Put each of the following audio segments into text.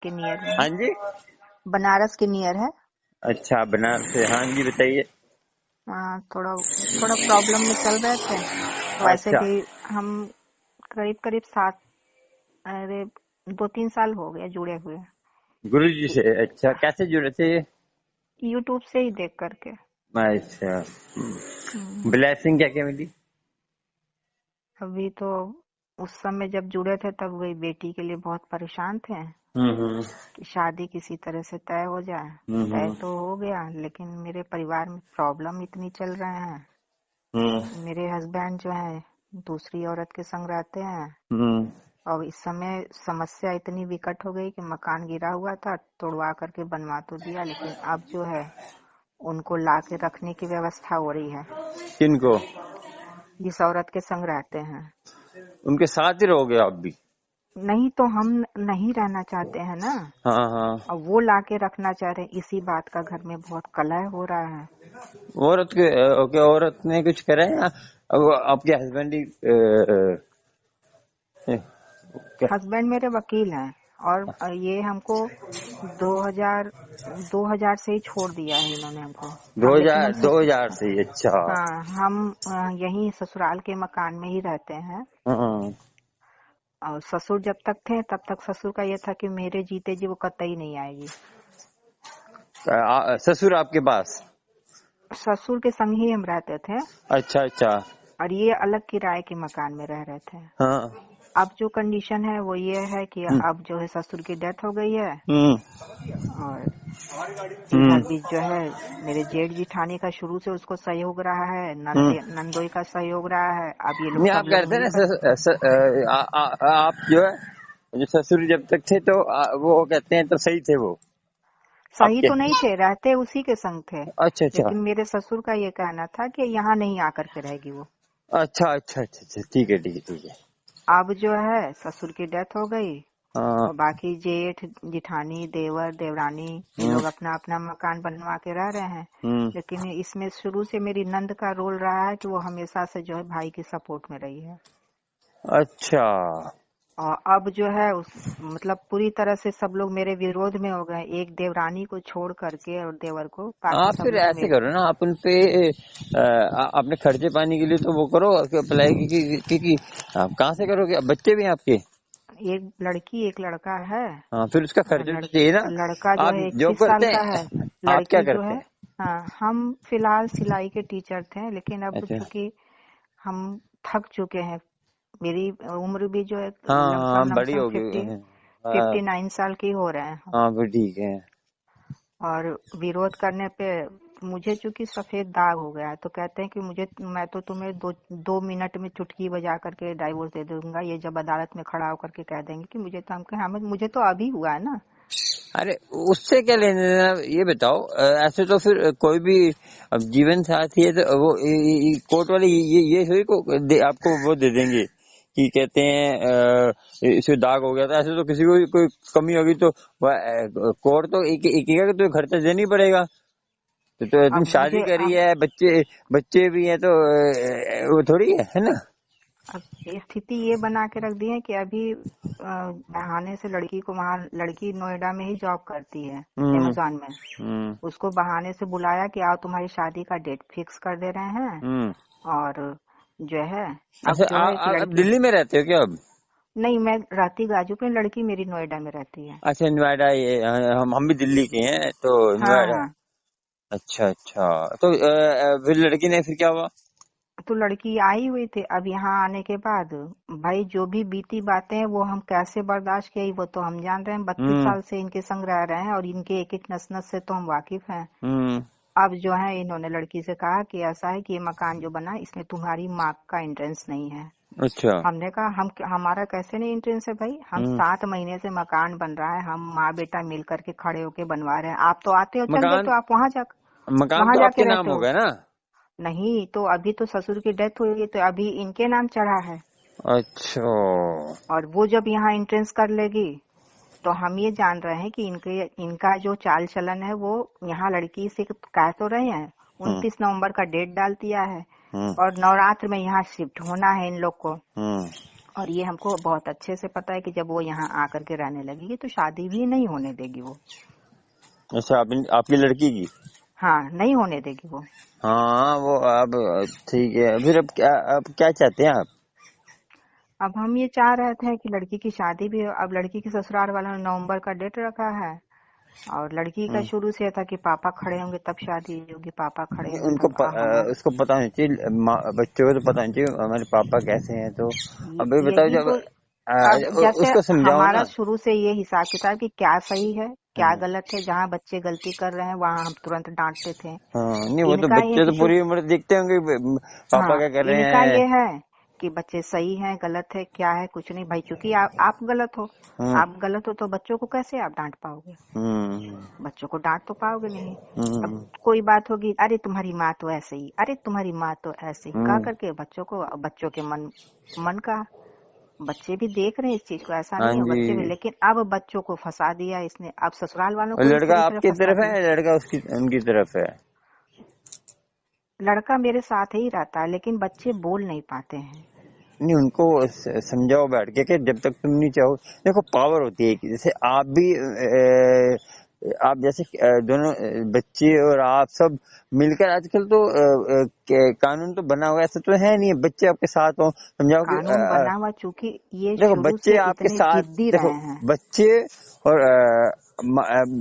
के नियर में हाँ है, जी। बनारस के नियर है। अच्छा, बनारस से। हाँ जी, बताइए। थोड़ा थोड़ा प्रॉब्लम में चल रहे थे। वैसे अच्छा, भी हम करीब करीब 2-3 साल हो गए जुड़े हुए, गुरु जी से। अच्छा, कैसे जुड़े थे ये? यूट्यूब से ही देख करके। अच्छा, हम्म, ब्लेसिंग क्या क्या मिली? अभी तो उस समय जब जुड़े थे तब वही बेटी के लिए बहुत परेशान थे हम्म। कि शादी किसी तरह से तय हो जाए। तय हम्म। तो हो गया, लेकिन मेरे परिवार में प्रॉब्लम इतनी चल रहे हैं। हम्म। मेरे हस्बैंड जो है दूसरी औरत के संग रहते हैं, हम्म। और इस समय समस्या इतनी विकट हो गई कि मकान गिरा हुआ था, तोड़वा करके बनवा तो दिया, लेकिन अब जो है उनको ला के रखने की व्यवस्था हो रही है किनको? जिस औरत के संग रहते हैं। उनके साथ ही रहोगे आप भी? नहीं तो हम नहीं रहना चाहते हैं ना, हाँ हाँ। और वो ला के रखना चाह रहे हैं। इसी बात का घर में बहुत कलह हो रहा है। औरत के ओके, औरत ने कुछ करा है या अब आपके हस्बैंड ही क्या? हस्बैंड मेरे वकील हैं, और ये हमको 2000 से ही छोड़ दिया है इन्होंने हमको। लेकिन हम 2000 से ही? अच्छा। हाँ, हम यहीं ससुराल के मकान में ही रहते हैं। हाँ। और ससुर जब तक थे तब तक ससुर का ये था कि मेरे जीते जी वो कतई नहीं आएगी। ससुर आपके पास? ससुर के संग ही हम रहते थे, अच्छा अच्छा। और ये अलग किराए के मकान में रह रहे थे। हाँ। अब जो कंडीशन है वो ये है कि हम्म। अब जो है ससुर की डेथ हो गई है, हम्म। और हम्म। इधर भी जो है मेरे जेठ जिठानी का शुरू से उसको सहयोग रहा है, हम्म। नंदोई का सहयोग रहा है। अब ये लोग नहीं, आप सब लोग कहते हैं मिल ना कर आप जो है, जो ससुर जब तक थे तो वो कहते हैं तो सही थे वो सही आपके? तो नहीं थे, रहते उसी के संग थे, अच्छा अच्छा। लेकिन मेरे ससुर का ये कहना था कि यहाँ नहीं आकर के रहेगी वो। अच्छा अच्छा अच्छा अच्छा, ठीक है ठीक है ठीक है। अब जो है ससुर की डेथ हो गई, हाँ। और बाकी जेठ जिठानी देवर देवरानी ये हम्म। लोग अपना अपना मकान बनवा के रह रहे हैं। हम्म। लेकिन इसमें शुरू से मेरी नंद का रोल रहा है कि वो हमेशा से जो है भाई की सपोर्ट में रही है। अच्छा। और अब जो है मतलब पूरी तरह से सब लोग मेरे विरोध में हो गए, एक देवरानी को छोड़ करके और देवर को, बाकी आप सब फिर लोग ऐसे मेरे। करो ना, आप उनपे अपने खर्चे पानी के लिए तो वो करो अप्लाई, क्योंकि आप कहाँ से करोगे? अब बच्चे भी हैं आपके? एक लड़की एक लड़का है। हाँ, फिर उसका खर्चा तो चाहिए ना। लड़का जो आप है जॉब 21 साल करते का है। हैं? आप क्या लड़की जो करते है, हैं? हाँ, हम फिलहाल सिलाई के टीचर थे, लेकिन अब अच्छा। चूंकि हम थक चुके हैं, मेरी उम्र भी जो है हाँ लमसम हाँ, बड़ी लमसम हो गई 59 साल की हो रहे हैं। हाँ, फिर ठीक है। और विरोध करने पे मुझे चूंकि सफेद दाग हो गया है, तो कहते हैं कि मैं तो तुम्हें 2 मिनट में चुटकी बजा करके डाइवोर्स दे दूंगा। ये जब अदालत में खड़ा होकर के कह देंगे कि मुझे तो, हम कहे, हाँ, मुझे तो अभी हुआ है ना। अरे, उससे क्या लेने देना? ये बताओ, ऐसे तो फिर कोई भी अब जीवन साथी है तो वो कोर्ट वाले ये थोड़ी को आपको वो दे देंगे कि कहते हैं इसे दाग हो गया था। ऐसे तो किसी को भी कोई कमी होगी तो कोर्ट तो एक तो खर्चा देना ही पड़ेगा। तो तुम अब शादी मुझे करी अब है, बच्चे बच्चे भी है, तो वो थोड़ी है ना? अब स्थिति ये बना के रख दी है कि अभी बहाने से लड़की को, वहाँ लड़की नोएडा में ही जॉब करती है, हम्म। अमेजोन में। हम्म। उसको बहाने से बुलाया कि आओ तुम्हारी शादी का डेट फिक्स कर दे रहे हैं। हम्म। और जो है अब अच्छा, जो है कि आप लड़की, दिल्ली में रहते हो क्या अब? नहीं, मैं रहती गाजीपुर, लड़की मेरी नोएडा में रहती है। अच्छा, नोएडा। ये हम भी दिल्ली के हैं तो हाँ नोएडा। हाँ। अच्छा अच्छा। तो फिर लड़की ने फिर क्या हुआ? तो लड़की आई हुई थी, अब यहाँ आने के बाद भाई जो भी बीती बातें हैं वो हम कैसे बर्दाश्त किए वो तो हम जान रहे हैं। 32 हम्म। साल से इनके संग रह रहे हैं, और इनके एक एक नस नस से तो हम वाकिफ हैं। हम्म। अब जो है इन्होंने लड़की से कहा कि ऐसा है कि ये मकान जो बना इसमें तुम्हारी माँ का एंट्रेंस नहीं है। अच्छा। हमने कहा हम हमारा कैसे नहीं एंट्रेंस है भाई, हम हम्म। 7 महीने से मकान बन रहा है, हम माँ बेटा मिल करके खड़े होके बनवा रहे हैं। आप तो आते हो, चल मकान देते हो, आप मकान वहां तो जाके आपके नाम रहते हो। होगा ना? नहीं तो अभी तो ससुर की डेथ हुई है, तो अभी इनके नाम चढ़ा है। अच्छा। और वो जब यहाँ एंट्रेंस कर लेगी तो हम ये जान रहे हैं कि इनका जो चाल चलन है वो यहाँ लड़की से कह तो रहे हैं। हम्म। 29 नवंबर का डेट डाल दिया है, हम्म। और नवरात्र में यहाँ शिफ्ट होना है इन लोग को। हम्म। और ये हमको बहुत अच्छे से पता है कि जब वो यहाँ आकर के रहने लगेगी तो शादी भी नहीं होने देगी वो। अच्छा, आपकी लड़की की? हाँ, नहीं होने देगी वो। हाँ वो अब ठीक है, फिर अब क्या चाहते हैं आप? अब हम ये चाह रहे थे कि लड़की की शादी भी हो। अब लड़की के ससुराल वालों ने नवंबर का डेट रखा है, और लड़की का हम्म, शुरू से था कि पापा खड़े होंगे तब शादी होगी, पापा खड़े नहीं, होंगे तब हमारा। उसको पता नहीं चाहिए, बच्चों को तो पता नहीं चाहिए हमारे पापा कैसे हैं, तो अब ये बताओ यही जब तो। अब जैसे उसको समझाओ हमारा ना। शुरू से ये हिसाब किताब कि क्या सही है क्या हाँ गलत है, जहाँ बच्चे गलती कर रहे हैं वहाँ हम तुरंत डांटते थे। हाँ, नहीं वो तो इनका ये बच्चे कि तो पूरी उम्र देखते होंगे पापा हाँ, क्या कर रहे इनका हैं। ये है कि बच्चे सही हैं गलत है क्या है कुछ नहीं भाई, क्योंकि आप गलत हो। हम्म आप गलत हो तो बच्चों को कैसे आप डांट पाओगे? हम्म बच्चों को डांट तो पाओगे नहीं। अब हम्म कोई बात होगी, अरे तुम्हारी माँ तो ऐसे ही, अरे तुम्हारी माँ तो ऐसे ही, कह हम्म, करके बच्चों को, बच्चों के मन मन का, बच्चे भी देख रहे हैं इस चीज को, ऐसा हाँ नहीं है जी। बच्चे भी, लेकिन अब बच्चों को फंसा दिया इसने, अब ससुराल वालों और को इस लड़का तरीके से आपकी फंसा तरफ है दिया। या लड़का उसकी उनकी तरफ है? लड़का मेरे साथ ही रहता है लेकिन बच्चे बोल नहीं पाते हैं। नहीं उनको समझाओ बैठ के कि जब तक तुम नहीं चाहो, देखो पावर होती है कि जैसे आप भी आप जैसे दोनों बच्चे और आप सब मिलकर, आजकल तो कानून तो बना हुआ है, ऐसा तो है नहीं है बच्चे आपके साथ हो, समझाओ कि कानून बना हुआ, चूंकि ये देखो शुरू बच्चे से आपके इतने साथ, जिद्दी देखो रहे हैं। बच्चे और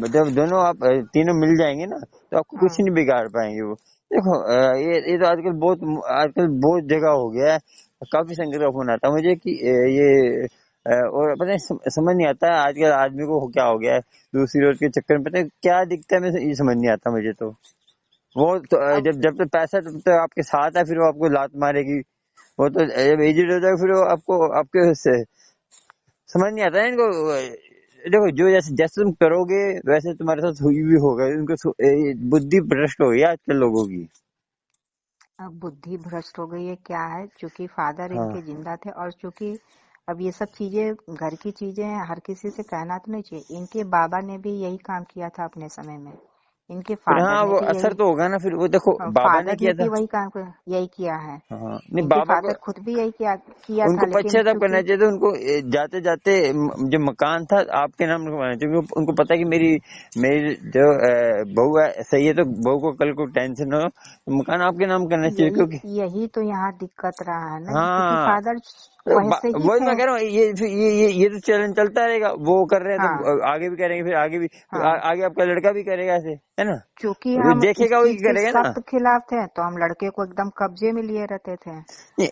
जब दोनों आप तीनों मिल जाएंगे ना, तो आपको कुछ हाँ, नहीं बिगाड़ पाएंगे वो। देखो ये तो आजकल बहुत जगह हो गया है, काफी संकट का फोन आता है मुझे कि ये और पता नहीं समझ नहीं आता है आजकल आदमी को क्या हो गया है, दूसरी रोज के चक्कर में पता है क्या दिखता है, मैं ये समझ नहीं आता मुझे तो। वो तो अब जब जब तक पैसा तब तक आपके साथ है, फिर वो आपको लात मारेगी। वो तो जब एजेड हो जाएगा फिर वो आपको आपके उससे समझ नहीं आता है इनको। देखो जो जैसे जैसे तुम करोगे वैसे तुम्हारे साथ हुई भी होगा, उनको बुद्धि भ्रष्ट हो गई है आजकल लोगों की। अब बुद्धि भ्रष्ट हो गई है क्या है, चूंकि फादर हाँ इनके जिंदा थे, और चूंकि अब ये सब चीजें घर की चीजें हैं, हर किसी से कहना तो नहीं चाहिए। इनके बाबा ने भी यही काम किया था अपने समय में, इनके फिर फादर हाँ ने वो भी असर यही, तो होगा ना, फिर वो देखो बाबा ने फादर ने किया भी था। वही काम यही किया है। हाँ नहीं इनके बाबा को फादर खुद भी यही किया था, उनको लेकिन पश्चाताप करना चूंकि चाहिए था उनको, जाते जाते जो मकान था आपके नाम लिखवाना चाहिए, क्योंकि उनको पता है कि मेरी मेरी जो बहू है सही है, तो बहू को कल को टेंशन हो तो मकान आपके नाम करना चाहिए, यही क्योंकि यही तो यहाँ दिक्कत रहा है ना, कि चूंकि हाँ फादर वैसे ही वही तो थे। मैं कह रहा हूँ, ये तो चलन चलता रहेगा, वो कर रहे हैं हाँ, तो आगे भी करेंगे, फिर आगे भी हाँ, आगे आपका लड़का भी करेगा ऐसे, है ना? क्योंकि वो हम इस देखेगा वही चीज के करेगा ना। सख्त खिलाफ थे तो हम लड़के को एकदम कब्जे में लिए रहते थे।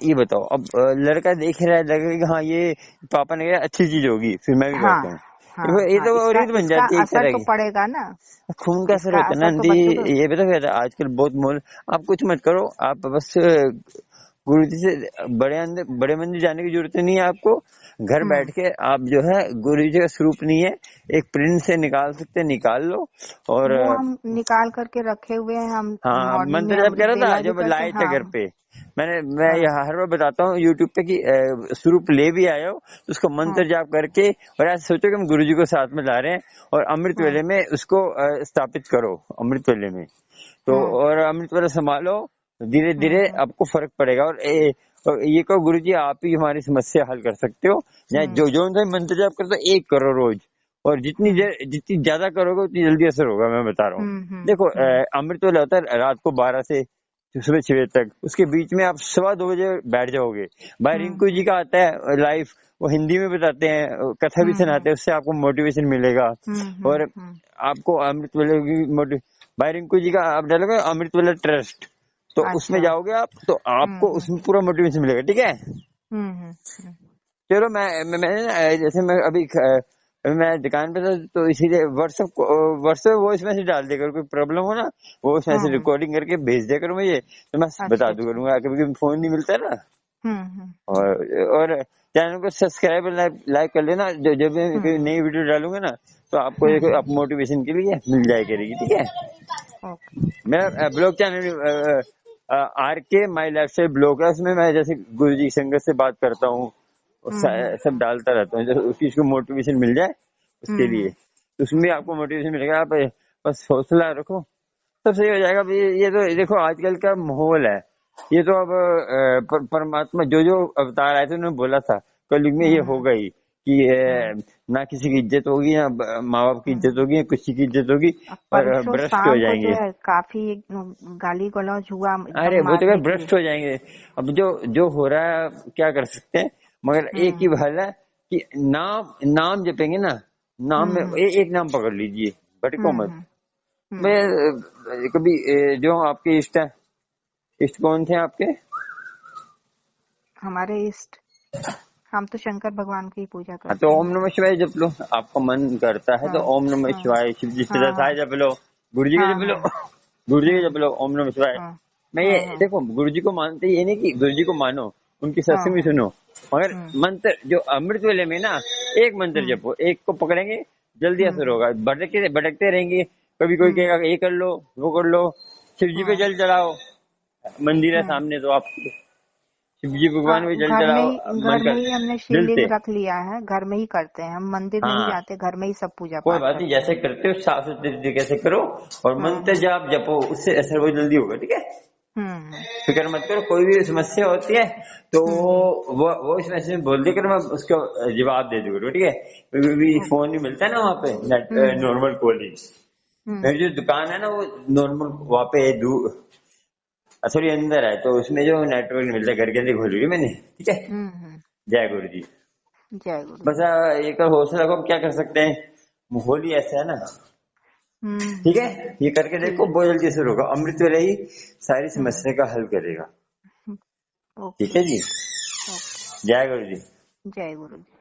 ये बताओ अब लड़का देख रहा है, लगेगा कि हाँ ये पापा ने कहा अच्छी चीज होगी, फिर मैं भी हाँ, करता हूँ। हाँ, ये हाँ, तो इसका रीत बन इसका जाती है एक असर तरह तो की, पड़ेगा ना। खून का असर इसका होता है ना असर तो आंटी। बच्चों को। ये पता है आजकल बहुत मोल, आप कुछ मत करो, आप बस गुरु जी से बड़े मंदिर जाने की जरूरत नहीं है आपको। घर बैठ हम्म, के आप जो है गुरु जी का स्वरूप नहीं है, एक प्रिंट से निकाल सकते हैं, निकाल लो। और वो हम निकाल करके रखे हुए हैं, हम हाँ मॉर्निंग में मंत्र जब कह अमृत रहा था वेला भी जब करते लाए हैं। थे हाँ, घर पे, मैं हाँ, ये हर बार बताता हूँ यूट्यूब पे कि स्वरूप ले भी आए हो तो उसको हाँ, मंत्र जाप करके, और ऐसे सोचो कि हम गुरु जी को साथ में ला रहे हैं, और अमृत हाँ, वेले में उसको स्थापित करो अमृत वेले में। तो हाँ, और अमृत वेला संभालो, धीरे हाँ, धीरे हाँ, आपको फर्क पड़ेगा। और ये कहो गुरु जी आप ही हमारी समस्या हल कर सकते हो, या हम्म, जो सा मंत्र जाप करते हो एक करो रोज, और हम्म, जितनी ज्यादा करोगे उतनी जल्दी असर होगा, मैं बता रहा हूँ। हम्म, देखो अमृत वेला होता है रात को 12 से सुबह 6 बजे तक, उसके बीच में आप 2:15 बजे बैठ जाओगे। भाई हम्म, रिंकू जी का आता है लाइव, वो हिंदी में बताते हैं, कथा भी हम्म, सुनाते हैं, उससे आपको मोटिवेशन मिलेगा। हम्म, और आपको अमृत वेले की भाई रिंकू जी का आप डालोगे अमृत वेला ट्रस्ट, तो उसमें अच्छा, जाओगे आप, तो आपको हम्म, उसमें पूरा मोटिवेशन मिलेगा, ठीक है? हम्म, हम्म, चलो मैंने ना, जैसे मैं अभी मैं दुकान पे था, तो इसीलिए व्हाट्सएप वॉइस मैसेज डाल दिया करो, कोई प्रॉब्लम हो ना वॉइस मैसेज हम्म, रिकॉर्डिंग करके भेज दिया करो मुझे, तो मैं अच्छा, बता दूं अच्छा, करूंगा, कभी कभी फोन नहीं मिलता है ना। हम्म, और चैनल को सब्सक्राइब और लाइक कर लेना, जब मैं कोई हम्म, नई वीडियो डालूंगा ना, तो आपको एक हम्म, आप मोटिवेशन के लिए मिल जाए करेगी, ठीक है? ओके, मेरा ब्लॉग चैनल आर के माई लाइफ स्टाइल ब्लॉग है, उसमें मैं जैसे गुरु जी की संगत से बात करता हूँ, और सब डालता रहता हूँ, जैसे उसकी इसको मोटिवेशन मिल जाए उसके लिए, तो उसमें आपको मोटिवेशन मिलेगा। आप बस हौसला रखो, सब सही हो जाएगा। अब ये तो देखो आजकल का माहौल है, ये तो अब परमात्मा जो जो अवतार आए थे उन्होंने बोला था कलयुग में ये हम्म होगा ही कि ना किसी की इज्जत होगी, ना माँ बाप की इज्जत होगी, ना किसी की इज्जत होगी, अब और परसों भ्रष्ट हो शाम को जो जाएंगे। है काफी गाली गलौज हुआ अरे एकदम वो तो क्या मारने की। भ्रष्ट हो जाएंगे। अब जो जो हो रहा है क्या कर सकते हैं, मगर एक ही हम्म हल है कि नाम नाम जपेंगे ना, नाम में हम्म एक नाम पकड़ लीजिए, भटको हम्म मत। हम्म मैं हम्म। कभी जो आपके इष्ट है, इष्ट कौन थे आपके? हमारे इष्ट, हम तो शंकर भगवान की पूजा हाँ तो करते ओम हैं। नमः शिवाय जप लो, आपका मन करता है तो हाँ ओम नमः हाँ शिवाय, शिव जी से हाँ हाँ दसाय जप लो, गुरु जी के हाँ जप लो, हाँ। गुरु जी के हम्म जप लो ओम नमः शिवाय। हाँ मैं ये हाँ हाँ देखो, गुरु जी को मानते ये नहीं कि गुरु जी को मानो, उनकी हाँ सत्संग भी हाँ। सुनो, मगर हम्म मंत्र जो अमृत वेले में ना, एक मंत्र हम्म जपो, एक को पकड़ेंगे जल्दी असर हम्म होगा। भटकते भटकते रहेंगे, कभी कोई हम्म कहेगा ये कर लो वो कर लो। शिव जी पे हाँ जल चढ़ाओ, मंदिर है हम्म। सामने तो आप शिव जी हाँ, भगवान पे जल घर में चढ़ाओ, ही मन घर में कर ही हमने दिल शिवलिंग से। रख लिया है, घर में ही करते हैं हम, मंदिर नहीं हाँ जाते, घर में ही सब पूजा कोई पाठ बात नहीं, करते जैसे हैं। करते हो साफ सुथरे तरीके से करो, और हाँ मंत्र हाँ। जाप जपो, उससे असर बहुत जल्दी होगा, ठीक है। हम्म फिक्र मत करो, कोई भी समस्या होती है तो हम्म। वो इस मैसेज में बोल दे कर, मैं उसका जवाब दे दूंगा, ठीक है। कभी भी ओके। फोन नहीं मिलता है ना वहाँ पे, नेट हम्म नॉर्मल कॉलिंग। हम्म मेरी जो दुकान है ना वो नॉर्मल वहाँ पे थोड़ी अंदर है, तो उसमें जो नेटवर्क नहीं मिलता, घर के अंदर खोली हुई मैंने, ठीक है। हम्म। जय गुरु जी। जय गुरु बस जी। एक हौसला रखो, अब क्या कर सकते हैं, माहौल ही ऐसा है ना, ठीक है। हम्म। ये करके देखो, ठीक। बहुत जल्दी असर होगा, अमृत वेला ही सारी हम्म। समस्या का हल करेगा। ठीक ओके। है जी। ओके। जय गुरु जी। जय गुरु जी।